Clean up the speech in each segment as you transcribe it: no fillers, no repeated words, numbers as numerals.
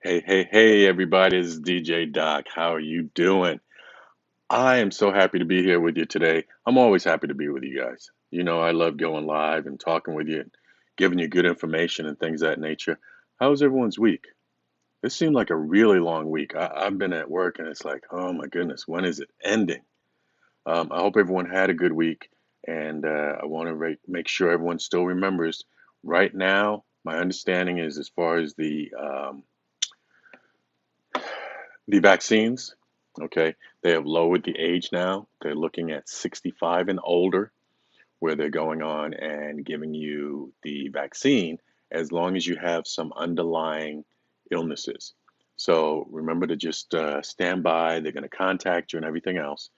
Hey, everybody, this is DJ Doc. How are you doing? I am so happy to be here with you today. I'm always happy to be with you guys. You know, I love going live and talking with you and giving you good information and things of that nature. How was everyone's week? This seemed like a really long week. I've been at work and it's like, oh my goodness, when is it ending? I hope everyone had a good week, and I want to make sure everyone still remembers. Right now, my understanding is as far as the vaccines, okay, they have lowered the age now. They're looking at 65 and older, where they're going on and giving you the vaccine as long as you have some underlying illnesses. So remember to just stand by. They're going to contact you and everything else.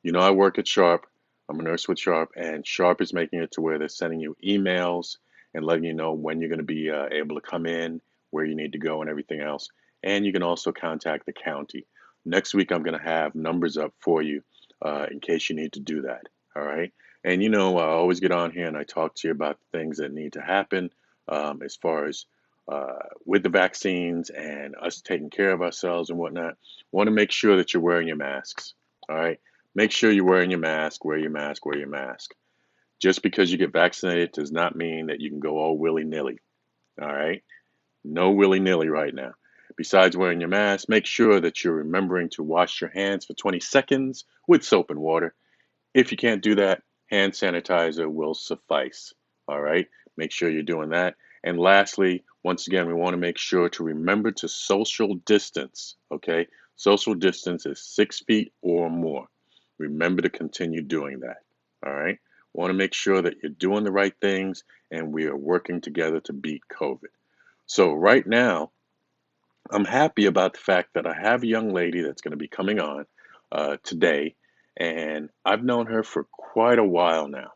You know, I work at Sharp. I'm a nurse with Sharp, and Sharp is making it to where they're sending you emails and letting you know when you're going to be able to come in, where you need to go, and everything else. And you can also contact the county. Next week, I'm going to have numbers up for you in case you need to do that. All right. And you know, I always get on here and I talk to you about things that need to happen as far as with the vaccines and us taking care of ourselves and whatnot. Want to make sure that you're wearing your masks. All right. Make sure you're wearing your mask, wear your mask, wear your mask. Just because you get vaccinated does not mean that you can go all willy nilly. All right. No willy nilly right now. Besides wearing your mask, make sure that you're remembering to wash your hands for 20 seconds with soap and water. If you can't do that, hand sanitizer will suffice. All right. Make sure you're doing that. And lastly, once again, we want to make sure to remember to social distance. Okay. Social distance is 6 feet or more. Remember to continue doing that. All right. Want to make sure that you're doing the right things and we are working together to beat COVID. So, right now, I'm happy about the fact that I have a young lady that's going to be coming on today, and I've known her for quite a while now.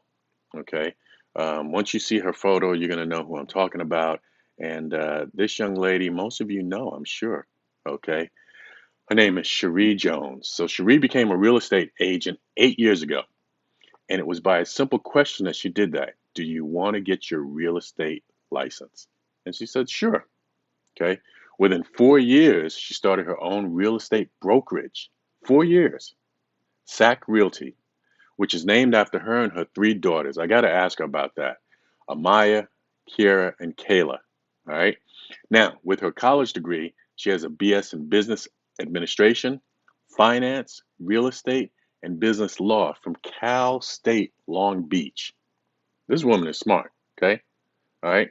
Okay. Once you see her photo, you're going to know who I'm talking about. And this young lady, most of you know, I'm sure. Okay. Her name is Sheri Jones. So, Sheri became a real estate agent 8 years ago. And it was by a simple question that she did that. Do you want to get your real estate license? And she said, sure. Okay. Within 4 years, she started her own real estate brokerage. 4 years. SAC Realty, which is named after her and her three daughters. I got to ask her about that. Amaya, Kiera, and Kayla. All right. Now, with her college degree, she has a BS in business administration, finance, real estate, and business law from Cal State Long Beach. This woman is smart. Okay. All right.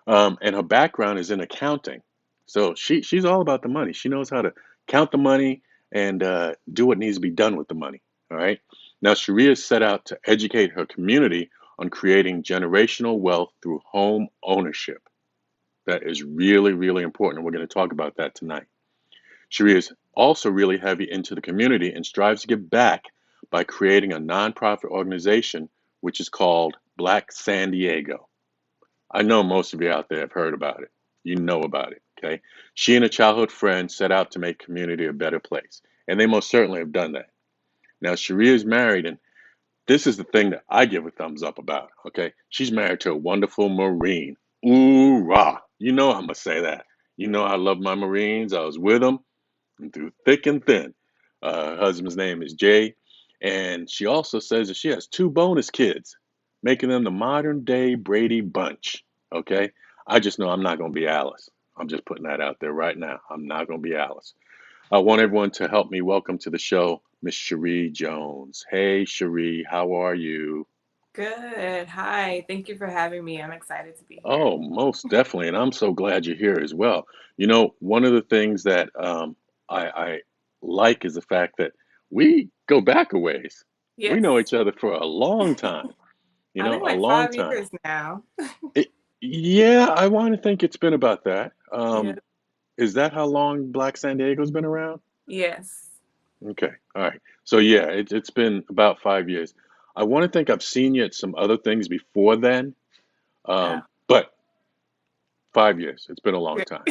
And her background is in accounting. So she's all about the money. She knows how to count the money and do what needs to be done with the money. All right. Now, Sharia set out to educate her community on creating generational wealth through home ownership. That is really, really important. We're going to talk about that tonight. Sharia is also really heavy into the community and strives to give back by creating a nonprofit organization, which is called Black San Diego. I know most of you out there have heard about it. You know about it, okay? She and a childhood friend set out to make community a better place, and they most certainly have done that. Now, Sharia is married, and this is the thing that I give a thumbs up about, okay? She's married to a wonderful Marine. Ooh, rah. You know I'm going to say that. You know I love my Marines. I was with them through thick and thin. Her husband's name is Jay, and she also says that she has two bonus kids, making them the modern day Brady Bunch. Okay, I just know I'm not going to be Alice. I'm just putting that out there right now. I'm not going to be Alice. I want everyone to help me welcome to the show Miss Sheri Jones. Hey, Sheri, how are you? Good. Hi. Thank you for having me. I'm excited to be here. Oh, most definitely. And I'm so glad you're here as well. You know, one of the things that I like is the fact that we go back a ways. We know Yes. each other for a long time, I think a like long five time. years now. It, yeah, I want to think it's been about that. Yeah. Is that how long Black San Diego's been around? Yes. Okay, all right. So yeah, it's been about 5 years. I want to think I've seen you at some other things before then, Oh, but 5 years. It's been a long good. time.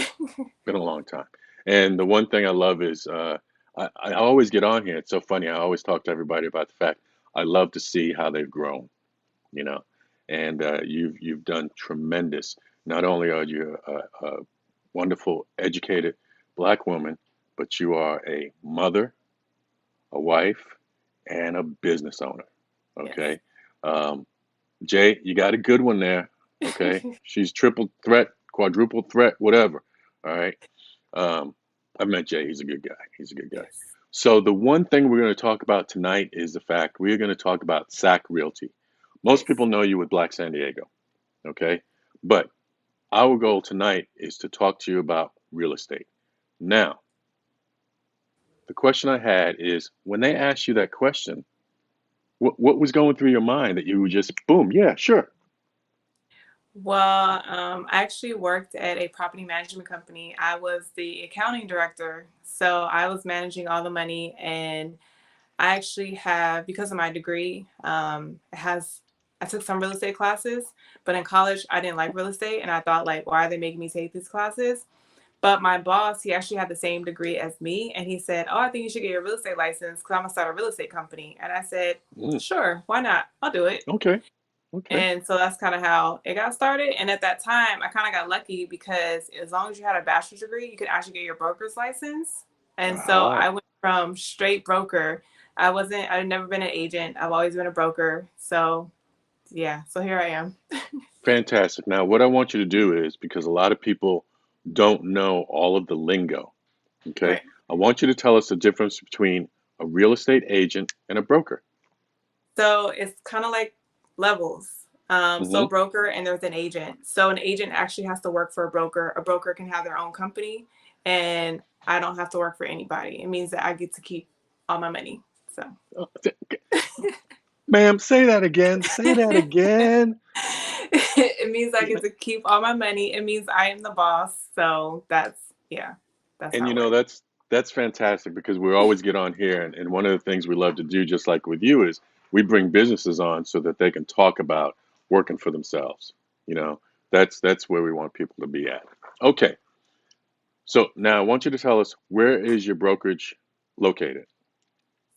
Been a long time. And the one thing I love is I always get on here. It's so funny. I always talk to everybody about the fact I love to see how they've grown, you know. And you've done tremendous. Not only are you a wonderful, educated black woman, but you are a mother, a wife, and a business owner. Yes. Okay. Um, Jay, you got a good one there. Okay. She's triple threat, quadruple threat, whatever. All right. Um, I've met Jay. He's a good guy. He's a good guy. Yes. So, the one thing we're going to talk about tonight is the fact we're going to talk about SAC Realty. Most Yes. people know you with Black San Diego. Okay. But our goal tonight is to talk to you about real estate. Now, the question I had is when they asked you that question, what was going through your mind that you were just, boom, yeah, sure. Well, I actually worked at a property management company. I was the accounting director. So I was managing all the money. And I actually have, because of my degree, I took some real estate classes, but in college, I didn't like real estate. And I thought, like, why are they making me take these classes? But my boss, he actually had the same degree as me. And he said, oh, I think you should get your real estate license because I'm going to start a real estate company. And I said, Mm, sure, why not? I'll do it. okay, okay. And so that's kind of how it got started. And at that time, I kind of got lucky because as long as you had a bachelor's degree, you could actually get your broker's license. And so I Ah, went from straight broker. I've never been an agent. I've always been a broker. So yeah, so here I am. fantastic. Now, what I want you to do is because a lot of people don't know all of the lingo, okay? Right. I want you to tell us the difference between a real estate agent and a broker. So it's kind of like levels. So Hmm. broker and there's an agent. So an agent actually has to work for a broker. A broker can have their own company, and I don't have to work for anybody. It means that I get to keep all my money. So Ma'am, say that again. Say that again. it means I get to keep all my money. It means I am the boss. So yeah, that's And how you it know, works. that's fantastic because we always get on here and one of the things we love to do, just like with you, is we bring businesses on so that they can talk about working for themselves. You know, that's where we want people to be at. Okay, so now I want you to tell us where is your brokerage located?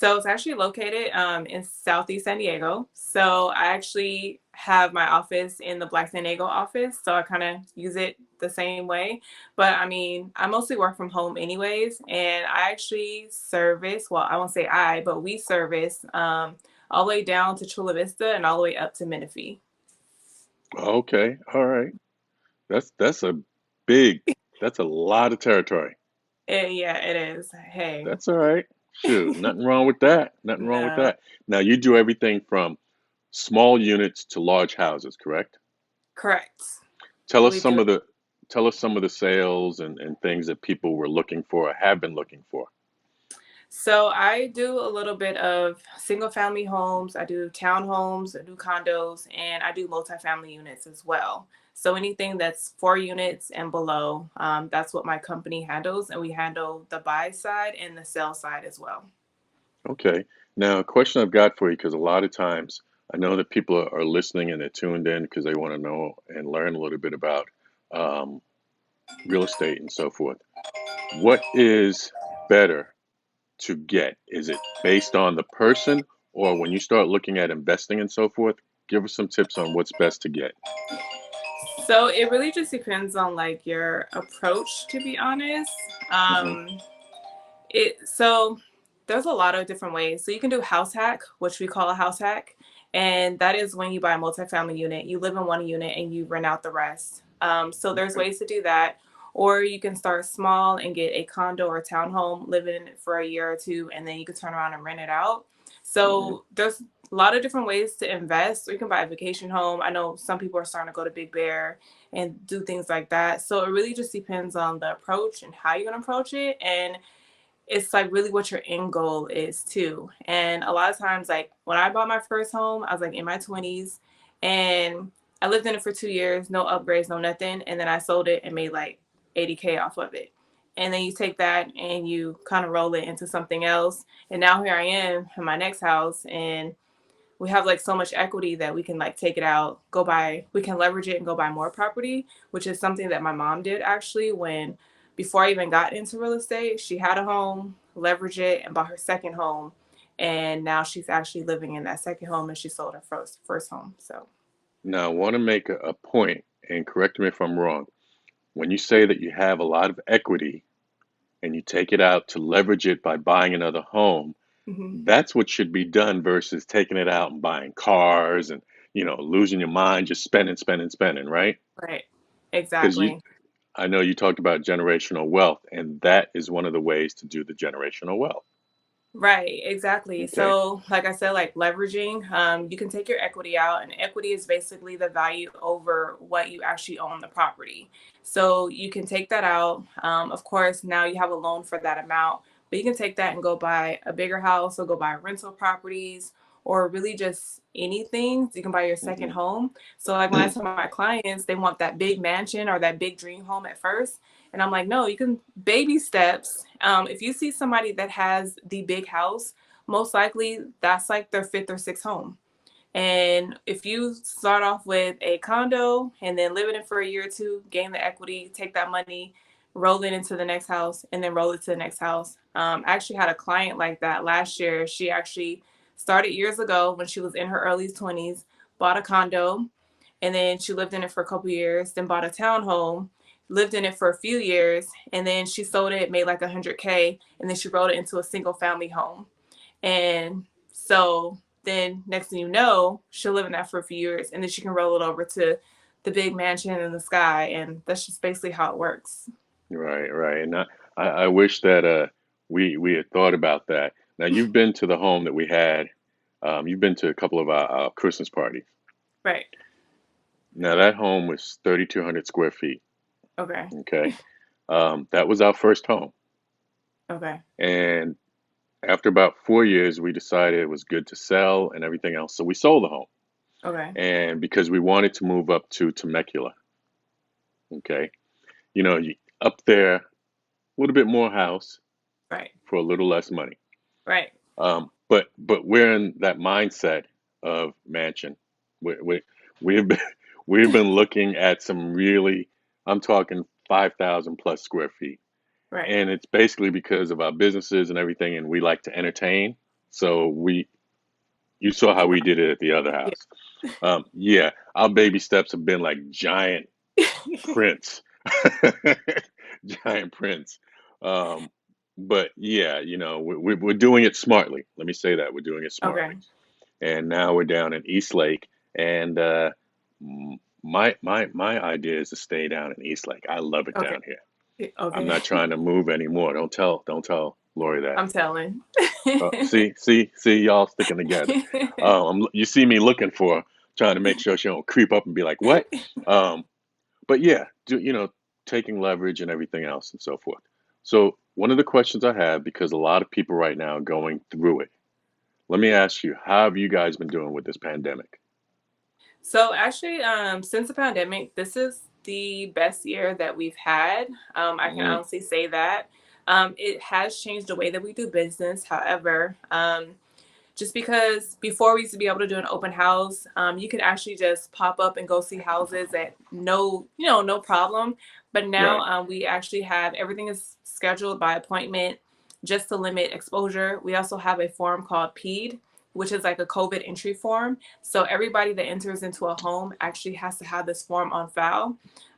So it's actually located in Southeast San Diego. So I actually have my office in the Black San Diego office. So I kind of use it the same way. But I mean, I mostly work from home anyways. And I actually service, well, I won't say I, but we service all the way down to Chula Vista and all the way up to Menifee. Okay, all right. That's a big, that's a lot of territory. Yeah, it is. Hey. That's all right. Shoot, nothing wrong with that. Nothing wrong with No, that. Now you do everything from small units to large houses, correct? correct. Tell us We do. some of the tell us some of the sales and things that people were looking for or have been looking for. So I do a little bit of single family homes, I do townhomes, I do condos, and I do multifamily units as well. So anything that's 4 units and below, that's what my company handles, and we handle the buy side and the sell side as well. Okay. Now, a question I've got for you, because a lot of times I know that people are listening and they're tuned in because they want to know and learn a little bit about um, real estate and so forth. What is better to get? Is it based on the person, or when you start looking at investing and so forth? Give us some tips on what's best to get. So it really just depends on like your approach, to be honest. Hmm. Um, so there's a lot of different ways. So you can do house hack, which we call a house hack, and that is when you buy a multifamily unit. You live in one unit and you rent out the rest. So there's Okay. ways to do that, or you can start small and get a condo or townhome, live in it for a year or two, and then you can turn around and rent it out. Hmm. So there's a lot of different ways to invest. Or you can buy a vacation home. I know some people are starting to go to Big Bear and do things like that. So it really just depends on the approach and how you're gonna approach it, and it's like really what your end goal is too. And a lot of times, like when I bought my first home, I was like in my 20s, and I lived in it for 2 years, no upgrades, no nothing. And then I sold it and made like 80K off of it. And then you take that and you kind of roll it into something else. And now here I am in my next house, and we have like so much equity that we can like take it out, go buy, we can leverage it and go buy more property, which is something that my mom did actually when before I even got into real estate. She had a home, leveraged it, and bought her second home. And now she's actually living in that second home, and she sold her first home. So Now, I want to make a point, and correct me if I'm wrong. When you say that you have a lot of equity, and you take it out to leverage it by buying another home, Hmm. that's what should be done versus taking it out and buying cars and, losing your mind, just spending, spending, spending, right? Right. Because Exactly. I know you talked about generational wealth, and that is one of the ways to do the generational wealth. Right, exactly. Okay. So, like I said, like leveraging, you can take your equity out, and equity is basically the value over what you actually own the property. So, you can take that out. Of course, now you have a loan for that amount, but you can take that and go buy a bigger house or go buy rental properties or really just anything. You can buy your second Hmm. home. So, like when I tell my clients they want that big mansion or that big dream home at first, and I'm like, no, you can baby steps. If you see somebody that has the big house, most likely that's like their fifth or sixth home. And if you start off with a condo and then live in it for a year or two, gain the equity, take that money, roll it into the next house, and then roll it to the next house. I actually had a client like that last year. She actually started years ago when she was in her early 20s, bought a condo, and then she lived in it for a couple years, then bought a townhome, lived in it for a few years, and then she sold it, made like 100K, and then she rolled it into a single family home. And so then next thing you know, she'll live in that for a few years and then she can roll it over to the big mansion in the sky. And that's just basically how it works. Right, right. And I wish that we had thought about that. Now you've been to the home that we had. You've been to a couple of our Christmas parties. Right. Now that home was 3,200 square feet. Okay. Okay. That was our first home. Okay. And after about 4 years, we decided it was good to sell and everything else. So we sold the home. Okay. And because we wanted to move up to Temecula. Okay. Up there, a little bit more house Right. for a little less money. Right. But we're in that mindset of mansion. We've been we've been looking at some really, I'm talking 5,000 plus square feet, Right. and it's basically because of our businesses and everything, and we like to entertain. So you saw how we did it at the other Yeah. house. Yeah, our baby steps have been like giant prints, giant prints. Um, but yeah, we're doing it smartly. Let me say that we're doing it Okay. smartly. And now we're down in East Lake, and my idea is to stay down in East Lake. I love it Okay. down here. I'm Okay. not trying to move anymore. Don't tell Lori that. I'm telling. See, y'all sticking together. You see me looking for, trying to make sure she don't creep up and be like, what? Um, but yeah, taking leverage and everything else and so forth. So one of the questions I have, because a lot of people right now are going through it, let me ask you, how have you guys been doing with this pandemic? So actually, since the pandemic, this is the best year that we've had. I can Hmm. honestly say that. It has changed the way that we do business. However, just because before we used to be able to do an open house, you could actually just pop up and go see houses at no problem. But now Right. we actually have everything is scheduled by appointment just to limit exposure. We also have a form called PED, which is like a COVID entry form. So everybody that enters into a home actually has to have this form on file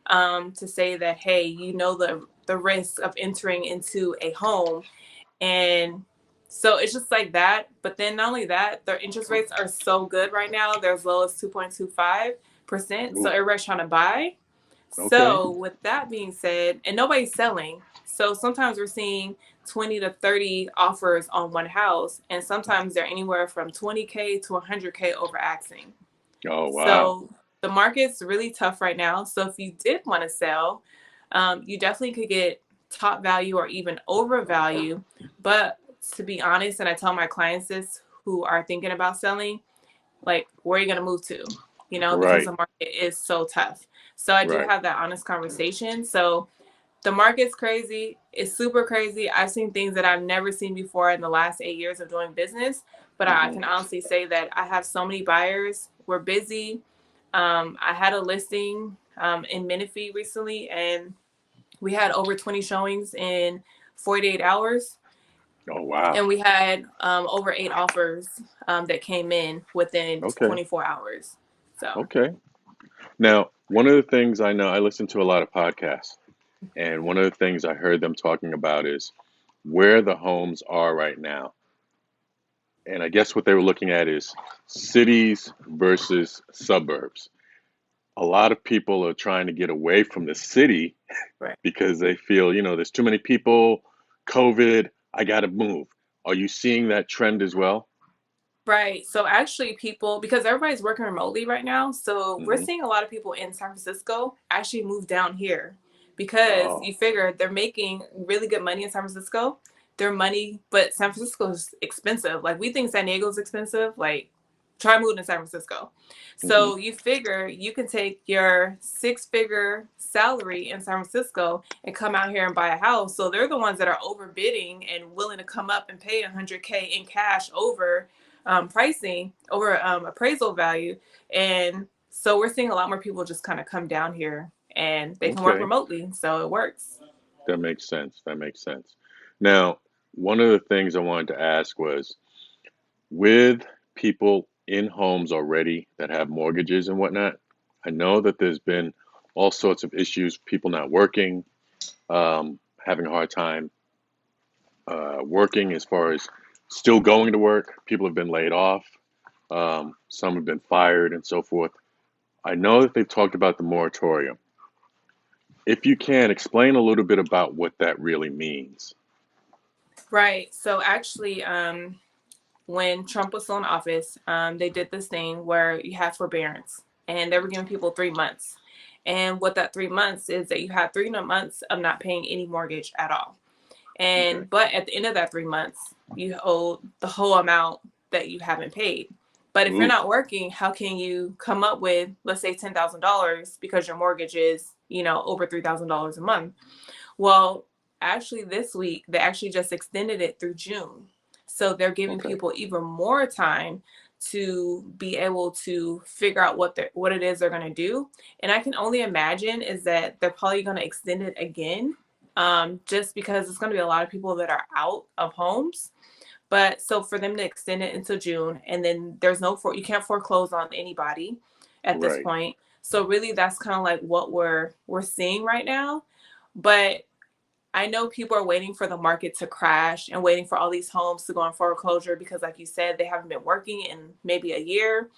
to say that, hey, you know the risk of entering into a home, and so it's just like that. But then not only that, their interest rates are so good right now. They're as low as 2.25%. So Ooh, everybody's trying to buy. okay. So with that being said, and nobody's selling. So sometimes we're seeing 20 to 30 offers on one house. And sometimes they're anywhere from 20K to 100K over asking. Oh, wow. So the market's really tough right now. So if you did want to sell, you definitely could get top value or even over value. But to be honest, and I tell my clients this who are thinking about selling, like, where are you going to move to? Because Right, the market is so tough. So I do right. have that honest conversation. So the market's crazy. It's super crazy. I've seen things that I've never seen before in the last 8 years of doing business. But I Hmm. can honestly say that I have so many buyers. We're busy. I had a listing in Menifee recently, and we had over 20 showings in 48 hours. Oh, wow. And we had over 8 offers that came in within Okay, 24 hours. So, okay. Now, one of the things I know, I listen to a lot of podcasts, And one of the things I heard them talking about is where the homes are right now. And I guess what they were looking at is cities versus suburbs. A lot of people are trying to get away from the city Right. because they feel, there's too many people, COVID, I got to move. Are you seeing that trend as well? Right. So actually people, because everybody's working remotely right now, so we're Hmm. seeing a lot of people in San Francisco actually move down here because Oh, you figure they're making really good money in San Francisco. Their money, but San Francisco is expensive. Like we think San Diego's expensive. Like try moving to San Francisco. hmm. So you figure you can take your six-figure salary in San Francisco and come out here and buy a house. So they're the ones that are overbidding and willing to come up and pay 100K in cash over pricing over appraisal value. And so we're seeing a lot more people just kind of come down here and they can work Okay. remotely. So it works. That makes sense. That makes sense. Now, one of the things I wanted to ask was with people in homes already that have mortgages and whatnot, I know that there's been all sorts of issues, people not working, having a hard time working as far as still going to work. People have been laid off, some have been fired, and so forth. I know that they've talked about the moratorium. If you can, explain a little bit about what that really means. Right. So actually, when Trump was still in office, they did this thing where you have forbearance and they were giving people 3 months. And what that 3 months is that you have 3 months of not paying any mortgage at all. Okay. And but at the end of that 3 months, you owe the whole amount that you haven't paid. But if you're Ooh, not working, how can you come up with, let's say, $10,000 because your mortgage is, over $3,000 a month? Well, actually, this week they actually just extended it through June, so they're giving okay. people even more time to be able to figure out what it is they're going to do. And I can only imagine is that they're probably going to extend it again, just because it's going to be a lot of people that are out of homes. But so for them to extend it until June, and then there's no for you can't foreclose on anybody at this Right. point. So really, that's kind of like what we're seeing right now. But I know people are waiting for the market to crash and waiting for all these homes to go on foreclosure because, like you said, they haven't been working in maybe a year.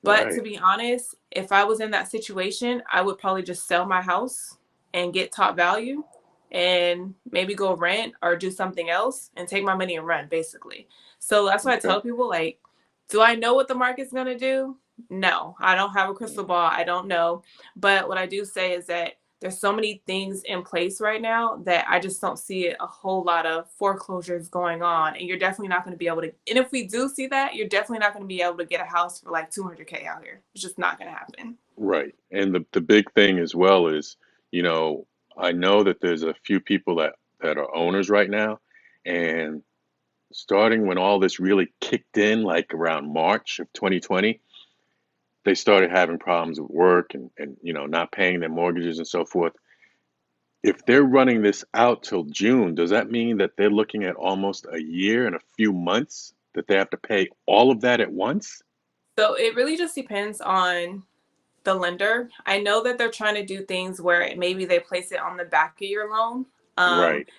But to Right. be honest, if I was in that situation, I would probably just sell my house and get top value and maybe go rent or do something else and take my money and run, basically. So that's why I Okay. tell people, like, do I know what the market's going to do? No, I don't have a crystal ball. I don't know. But what I do say is that there's so many things in place right now that I just don't see a whole lot of foreclosures going on. And you're definitely not going to be able to, and if we do see that, you're definitely not going to be able to get a house for like 200K out here. It's just not going to happen. Right. And the big thing as well is, you know, I know that there's a few people that are owners right now, and starting when all this really kicked in, like around March of 2020, they started having problems with work and not paying their mortgages and so forth. If they're running this out till June, does that mean that they're looking at almost a year and a few months that they have to pay all of that at once? So it really just depends on the lender. I know that they're trying to do things where maybe they place it on the back of your loan. Um, Right.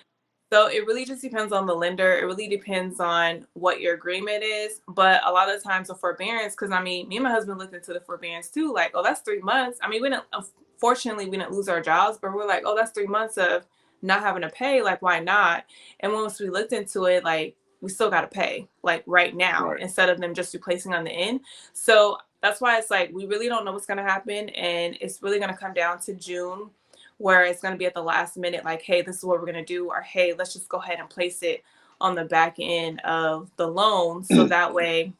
So it really just depends on the lender. It really depends on what your agreement is. But a lot of times the forbearance, because I mean, me and my husband looked into the forbearance too. Like, oh, that's 3 months. I mean, we didn't. Unfortunately, we didn't lose our jobs, but we're like, oh, that's 3 months of not having to pay. Like, why not? And once we looked into it, like we still got to pay, like right now, Right. instead of them just replacing on the end. So that's why it's like we really don't know what's going to happen, and it's really going to come down to June where it's going to be at the last minute, like, hey, this is what we're going to do, or hey, let's just go ahead and place it on the back end of the loan. So that way,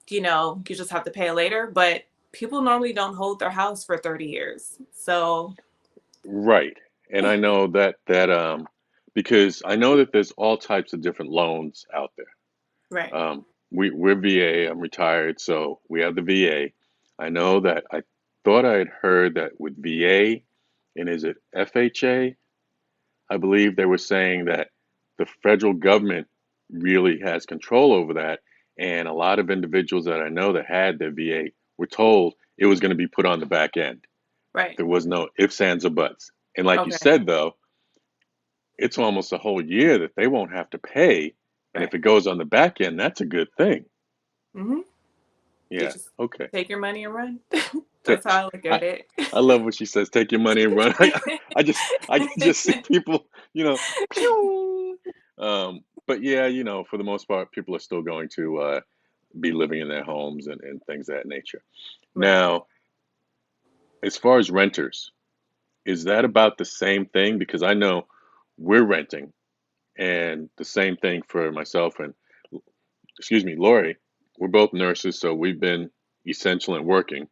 you just have to pay it later. But people normally don't hold their house for 30 years. So, Right. And I know that because I know that there's all types of different loans out there. right, We're VA, I'm retired, so we have the VA. I know that I thought I had heard that with VA and is it FHA? I believe they were saying that the federal government really has control over that. And a lot of individuals that I know that had their VA were told it was going to be put on the back end. right. There was no ifs, ands, or buts. And like you Okay. said, though, it's almost a whole year that they won't have to pay. And if Right. it goes on the back end, that's a good thing. Hmm. You Yeah. just Okay. take your money and run. That's Take, how I look I, at it. I love what she says. Take your money and run. I can just see people, pew. But yeah, for the most part, people are still going to be living in their homes and things of that nature. Right. Now, as far as renters, is that about the same thing? Because I know we're renting, and the same thing for myself and, excuse me, Lori. We're both nurses, so we've been essential and working.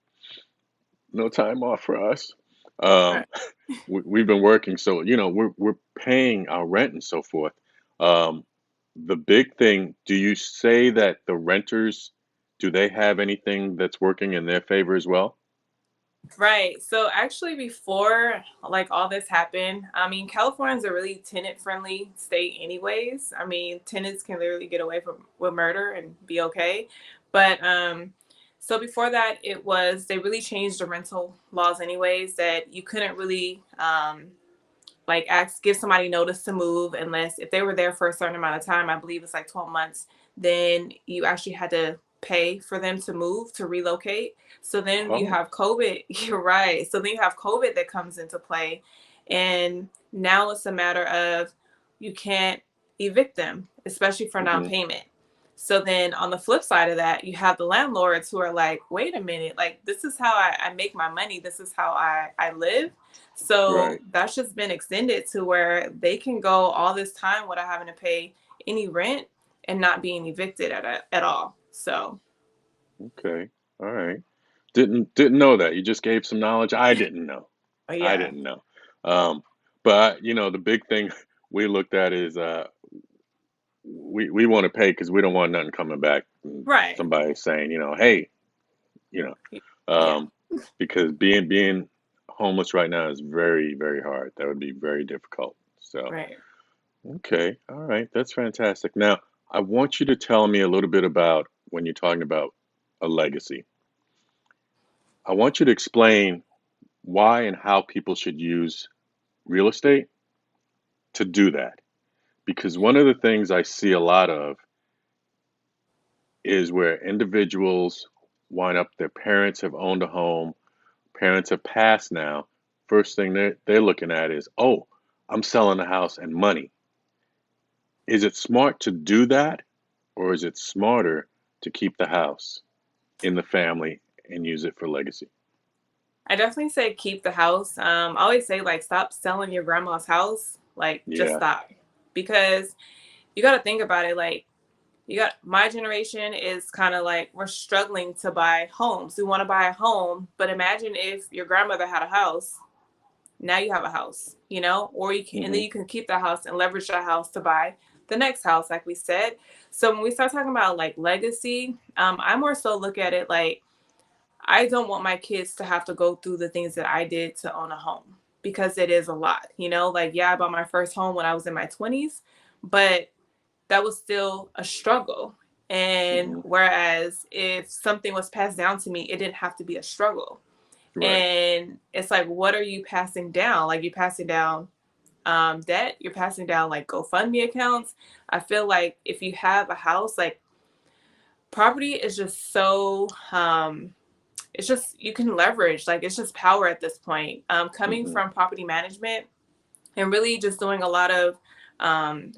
No time off for us. Um, Right. we've been working, so we're paying our rent and so forth. Um, the big thing, do you say that the renters, do they have anything that's working in their favor as well? Right. So actually before like all this happened, I mean California is a really tenant friendly state anyways. I mean tenants can literally get away from with murder and be okay. But so before that it was they really changed the rental laws anyways that you couldn't really like ask give somebody notice to move unless if they were there for a certain amount of time, I believe it's like 12 months, then you actually had to pay for them to move to relocate. So then you Oh, have COVID. You're right, so then you have COVID that comes into play, and now it's a matter of you can't evict them, especially for hmm, non-payment. So then on the flip side of that, you have the landlords who are like, wait a minute, like this is how I make my money, this is how I live. So right. that's just been extended to where they can go all this time without having to pay any rent and not being evicted at all. So, Okay. All right. Didn't know that. You just gave some knowledge I didn't know. I yeah, didn't know. Um, but the big thing we looked at is we want to pay because we don't want nothing coming back. And right. somebody saying, hey, you know, Yeah, because being homeless right now is very, very hard. That would be very difficult. So, right. okay, all right, that's fantastic. Now, I want you to tell me a little bit about when you're talking about a legacy. I want you to explain why and how people should use real estate to do that. Because one of the things I see a lot of is where individuals wind up, their parents have owned a home, parents have passed now. First thing they're looking at is, oh, I'm selling the house and money. Is it smart to do that, or is it smarter to keep the house in the family and use it for legacy? I definitely say keep the house. I always say like stop selling your grandma's house. Like just Yeah. stop, because you got to think about it. Like you got my generation is kind of like we're struggling to buy homes. We want to buy a home, but imagine if your grandmother had a house. Now you have a house, or you can, and then Hmm. you can keep the house and leverage that house to buy the next house, like we said. So when we start talking about like legacy, I more so look at it like I don't want my kids to have to go through the things that I did to own a home, because it is a lot, like, yeah, I bought my first home when I was in my 20s, but that was still a struggle. And Hmm. whereas if something was passed down to me, it didn't have to be a struggle. Right. And it's like, what are you passing down? Like, you're passing down debt, you're passing down like GoFundMe accounts. I feel like if you have a house, like property is just so it's just you can leverage, like it's just power at this point. Coming Hmm. from property management and really just doing a lot of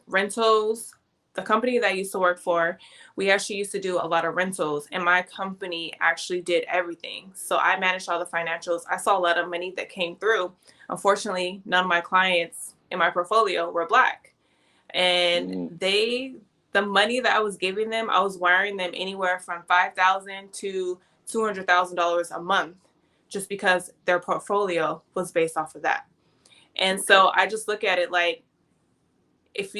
rentals. The company that I used to work for, we actually used to do a lot of rentals, and my company actually did everything. So I managed all the financials. I saw a lot of money that came through. Unfortunately, none of my clients in my portfolio were Black, and Hmm. the money that I was giving them, I was wiring them anywhere from $5,000 to $200,000 a month, just because their portfolio was based off of that. And Okay. so I just look at it like if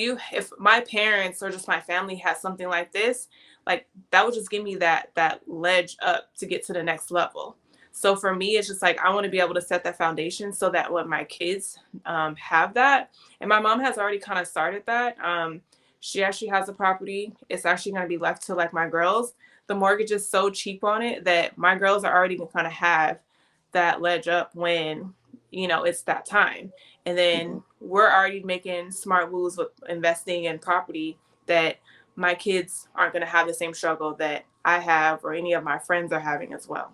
my parents or just my family has something like this, like that would just give me that ledge up to get to the next level. So for me, it's just like I want to be able to set that foundation so that when my kids have that, and my mom has already kind of started that. She actually has a property. It's actually going to be left to like my girls. The mortgage is so cheap on it that my girls are already going to kind of have that ledge up when it's that time. And Hmm. then we're already making smart moves with investing in property that my kids aren't going to have the same struggle that I have or any of my friends are having as well.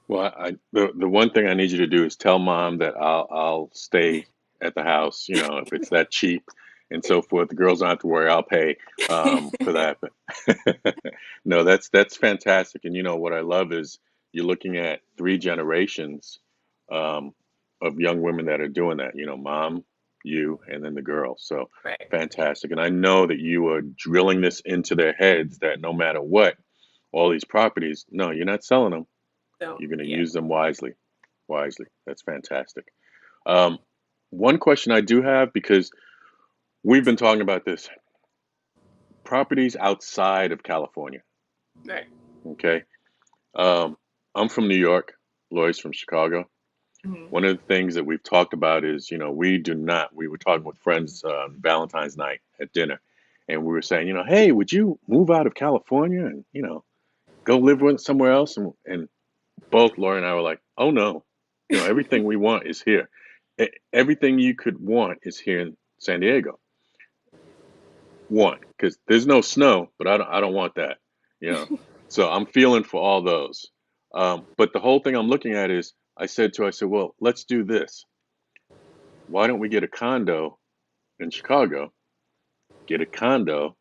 Well, the one thing I need you to do is tell mom that I'll stay at the house, if it's that cheap and so forth. The girls don't have to worry. I'll pay for that. But no, that's fantastic. And what I love is you're looking at three generations um, of young women that are doing that. Mom, you, and then the girls. So Right. fantastic. And I know that you are drilling this into their heads that no matter what, all these properties, no, you're not selling them. So, You're going to yeah. use them wisely. Wisely. That's fantastic. Um, one question I do have, because we've been talking about this, properties outside of California. Right. Okay. Um, I'm from New York. Lloyd's from Chicago. Hmm. One of the things that we've talked about is, we do not, we were talking with friends Valentine's night at dinner, and we were saying, hey, would you move out of California and, go live with somewhere else? And both Laura and I were like, "Oh no, everything we want is here. Everything you could want is here in San Diego. One, because there's no snow, but I don't want that. You know, so I'm feeling for all those. But the whole thing I'm looking at is, I said, well, let's do this. Why don't we get a condo in Chicago? Get a condo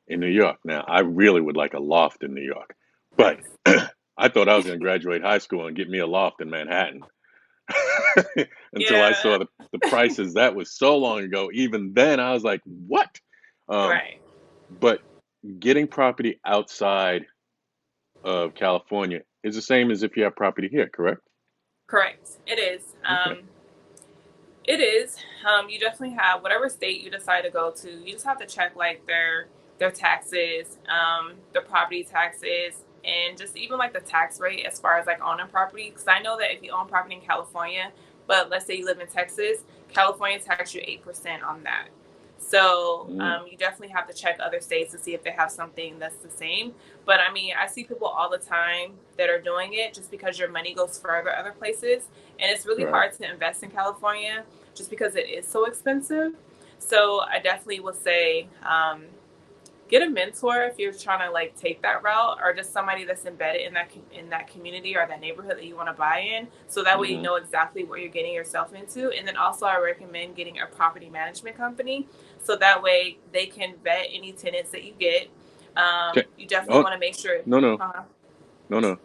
in New York. Now, I really would like a loft in New York, but Nice. I thought I was going to graduate high school and get me a loft in Manhattan. Until I Yeah. saw the prices. That was so long ago. Even then, I was like, "What?" Um, Right. but getting property outside of California is the same as if you have property here, correct? Correct. It is. Okay. It is. You definitely have whatever state you decide to go to. You just have to check like their taxes, their property taxes, and just even like the tax rate as far as like owning property. Because I know that if you own property in California, but let's say you live in Texas, California tax you 8% on that. So Mm, you definitely have to check other states to see if they have something that's the same. But I mean, I see people all the time that are doing it just because your money goes further other places, and it's really right. hard to invest in California just because it is so expensive. So I definitely would say get a mentor if you're trying to like take that route, or just somebody that's embedded in that community or that neighborhood that you want to buy in, so that way you Hmm. know exactly what you're getting yourself into. And then also I recommend getting a property management company, so that way they can vet any tenants that you get. Okay. You definitely Oh, want to make sure. no, no, uh, no, no.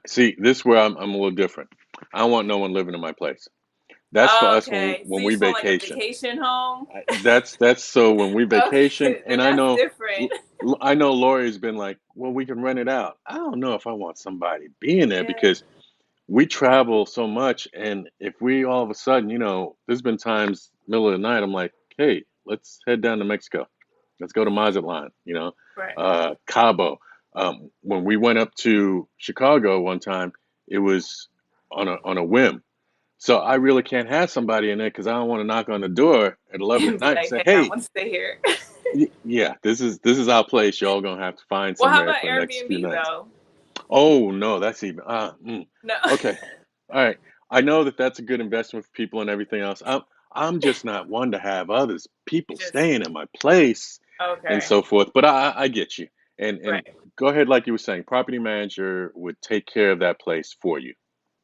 See, this where I'm a little different. I don't want no one living in my place. That's for us okay, so when you we just want like a vacation. vacation home. That's so when we vacation, Okay, then and I that's know, different. I know Lori's been like, well, we can rent it out. I don't know if I want somebody being there Yeah. because we travel so much, and if we all of a sudden, there's been times middle of the night, I'm like, hey, let's head down to Mexico. Let's go to Mazatlan, Right. Cabo. When we went up to Chicago one time, it was on a whim. So I really can't have somebody in there because I don't want to knock on the door at 11 And at be night and like, say, hey, I "Hey, want to stay here. yeah, this is our place. Y'all gonna have to find Well, how somewhere about for the next few Airbnb nights." though? Oh no, that's even No. okay. All right. I know that that's a good investment for people and everything else. I'm just not one to have others You people just staying in my place and okay. so forth. But I get you. And Right. go ahead, like you were saying, property manager would take care of that place for you.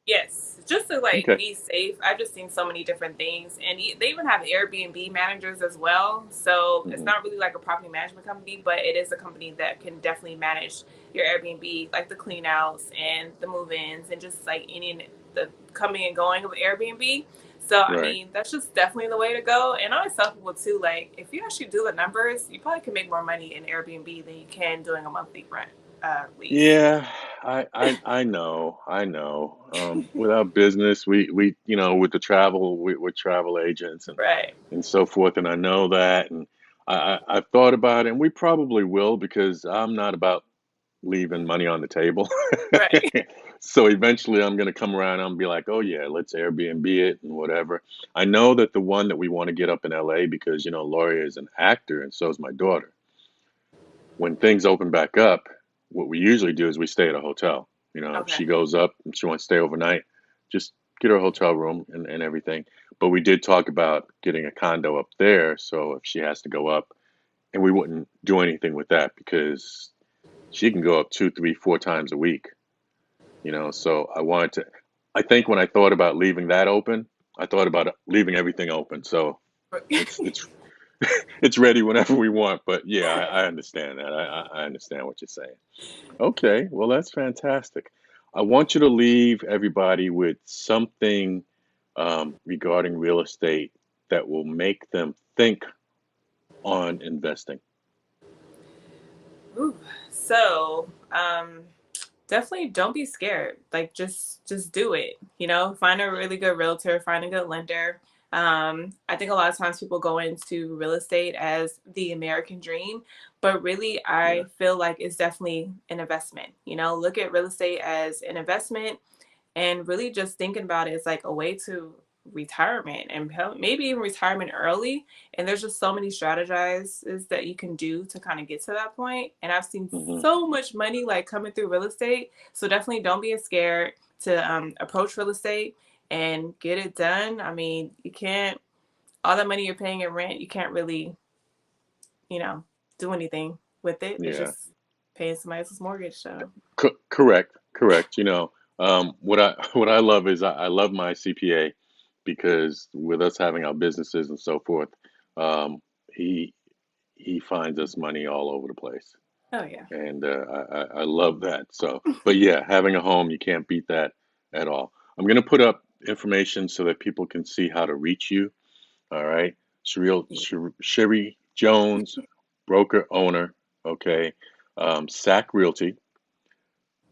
Yes, just to like Okay. be safe. I've just seen so many different things, and they even have Airbnb managers as well. So it's Hmm. not really like a property management company, but it is a company that can definitely manage your Airbnb, like the clean outs and the move-ins, and just like any the coming and going of Airbnb. So I Right. mean, that's just definitely the way to go. And I always tell people too, like if you actually do the numbers, you probably can make more money in Airbnb than you can doing a monthly rent lease. Yeah, I know, I know. With our business, we with the travel, we're travel agents Right. and so forth, and I know that, and I've thought about it, and we probably will because I'm not about leaving money on the table. Right. So eventually, I'm gonna come around and be like, oh yeah, let's Airbnb it and whatever. I know that the one that we want to get up in LA because Laurie is an actor and so is my daughter. When things open back up, what we usually do is we stay at a hotel. If Okay. she goes up and she wants to stay overnight, just get her a hotel room and everything. But we did talk about getting a condo up there, so if she has to go up, and we wouldn't do anything with that because she can go up two, three, four times a week. So I wanted to. I think when I thought about leaving that open, I thought about leaving everything open. So it's it's it's ready whenever we want. But yeah, I understand that. I understand what you're saying. Okay, well, that's fantastic. I want you to leave everybody with something regarding real estate that will make them think on investing. Ooh. So, definitely don't be scared. Like just do it. Find a really good realtor, find a good lender. I think a lot of times people go into real estate as the American dream, but really Yeah. I feel like it's definitely an investment. Look at real estate as an investment and really just thinking about it as like a way to retirement and maybe even retirement early. And there's just so many strategizes that you can do to kind of get to that point. And I've seen Hmm. so much money like coming through real estate. So definitely don't be scared to approach real estate and get it done. I mean, you can't, all the money you're paying in rent, you can't really, you know, do anything with it. It's Yeah. just paying somebody else's mortgage. So, Correct. Correct. What I what I love is I love my CPA because with us having our businesses and so forth, um, he he finds us money all over the place. oh, yeah. And I love that. So, but yeah, having a home, you can't beat that at all. I'm going to put up information so that people can see how to reach you. All right. Yeah. Sheri Jones, broker owner. Okay. SAC Realty.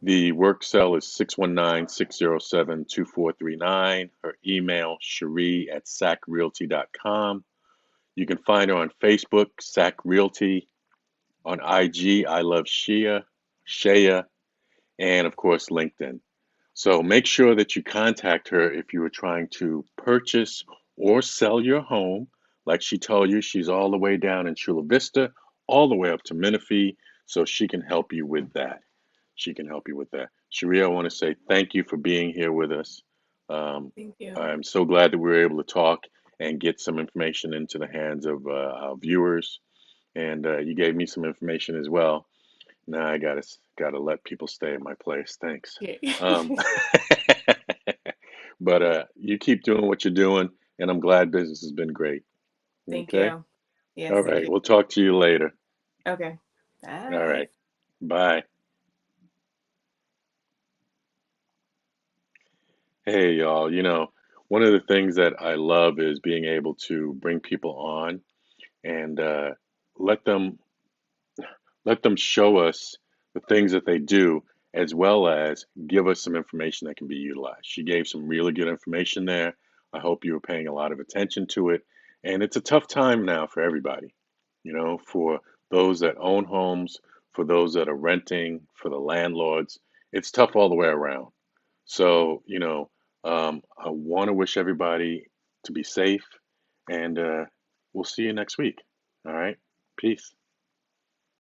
The work cell is 619-607-2439. Her email, Sheri at sacrealty.com. You can find her on Facebook, SAC Realty. On IG, I love Shea, and of course, LinkedIn. So make sure that you contact her if you are trying to purchase or sell your home. Like she told you, she's all the way down in Chula Vista, all the way up to Menifee, so she can help you with that. She can help you with that. Sharia, I want to say thank you for being here with us. Um, Thank you. I'm so glad that we were able to talk and get some information into the hands of our viewers. And you gave me some information as well. Now I gotta let people stay in my place. Thanks. Yeah. Um, but you keep doing what you're doing, and I'm glad business has been great. Thank Okay. you. Yes, All thank right. you. We'll talk to you later. Okay. All Bye. right. Bye. Hey, y'all. One of the things that I love is being able to bring people on and let them let them show us the things that they do, as well as give us some information that can be utilized. She gave some really good information there. I hope you were paying a lot of attention to it. And it's a tough time now for everybody, for those that own homes, for those that are renting, for the landlords. It's tough all the way around. So, I want to wish everybody to be safe, and we'll see you next week. All right. Peace.